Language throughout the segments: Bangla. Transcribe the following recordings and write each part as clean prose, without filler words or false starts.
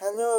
Hello,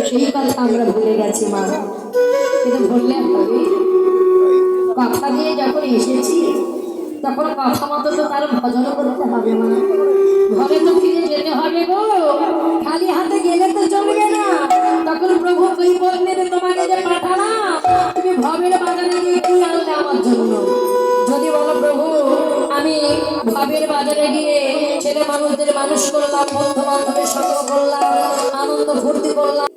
সেই কথা আমরা ভুলে গেছি মা, কিন্তু ভুললে হবে? কথা দিয়ে যখন এসেছি তখন কথা মতো তো তার ভজন করতে হবে মা। ঘরে তো ফিরে যেতে হবে গো, খালি হাতে গেলে তো চলবে না। তখন প্রভু তুই বললেন তোমাকে যে পাঠালাম তুমি ভবের বাজারে গিয়ে কি আনলে আমার জন্য? যদি বলো প্রভু আমি ভবের বাজারে গিয়ে ছেলে মানুষদের মানুষ করলাম, বন্ধু বান্ধবের সঙ্গ করলাম, আনন্দ ফুর্তি করলাম,